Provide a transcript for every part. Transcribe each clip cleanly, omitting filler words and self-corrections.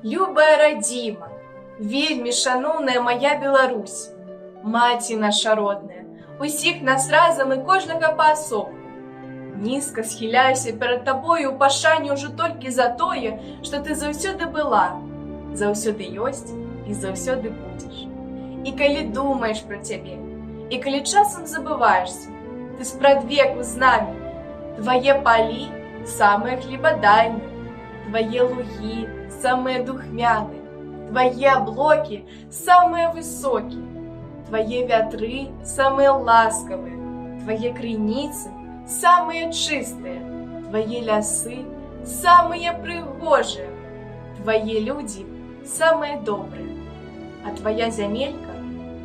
Любая радзіма, вельмі шаноўная моя Беларусь, маці наша родная, усіх нас разам і кожнага паасобку. Нізка схіляюся перад табою ў пашане ўжо толькі за тое, што ты заўсёды была, заўсёды ёсць і заўсёды будзеш. І калі думаеш пра цябе, і калі часам забываешся, ты спрадвеку з намі. Твае палі самыя хлебадайныя, твае лугі самыя духмяныя, твае аблокі самыя высокія, твае вятры самыя ласкавыя, твае крыніцы самыя чыстыя, твае лясы самыя прыгожыя, твае людзі самыя добрыя, а твая зямелька,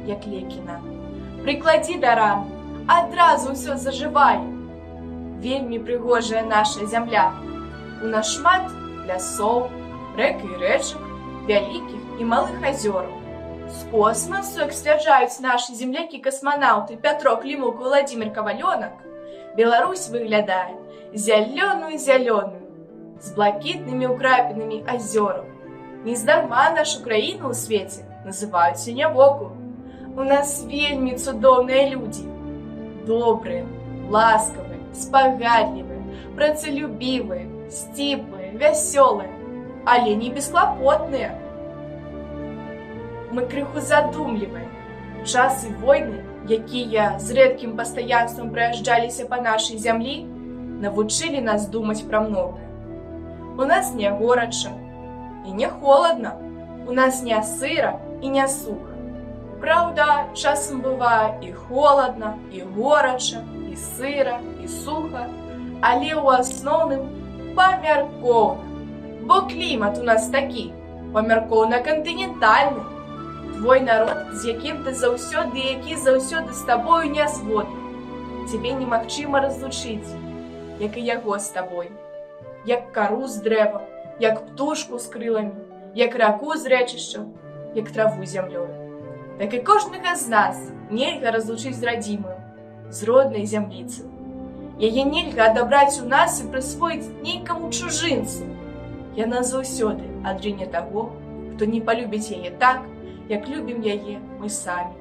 як лекіна, прыкладзі да раны, адразу ўсё зажывае. Вельмі прыгожая наша зямля. У нас шмат лясоў, рэк і рэчак, вялікіх і малых азёраў. З космасу, як сцвярджаюць нашы землякі-касманаўты Пятро Клімук і Владзімір Кавалёнак, Беларусь выглядае зялёную-зялёную, з блакітнымі ўкрапінамі азёраў. Нездарма нашу краіну ў свеце называюць сінявоку. У нас вельмі цудоўныя людзі. Добрыя, ласкавыя, спагадлівыя, працалюбівыя, сціплыя, вясёлыя, але не бесклапотныя. Мы крыху задумлівыя. Часы войны, якія з рэдкім пастаянствам праязджаліся па нашай зямлі, навучылі нас думаць пра многае. У нас не горача і не холадна, у нас не сыра і не суха. Праўда, часам бывае і холадна, і горача, і сыра, і суха, але ў асноўным памяркоўна. Бо клімат у нас такі, памяркоўна-кантынентальны. Твой народ, з якім ты заўсёды, які заўсёды з табою не зводны. Цябе немагчыма разлучыць, як і яго з табой. Як кару з дрэва, як птушку з крыламі, як раку з рэчышча, як траву зямлёю. Так і кожнага з нас нельга разлучыць з радзімаю, з роднай зямліцы. Яе нельга адабраць у нас і прысвоіць нейкаму чужынцу. Яна заўсёды адрыне таго, хто не палюбіць яе так, як любім яе мы самі.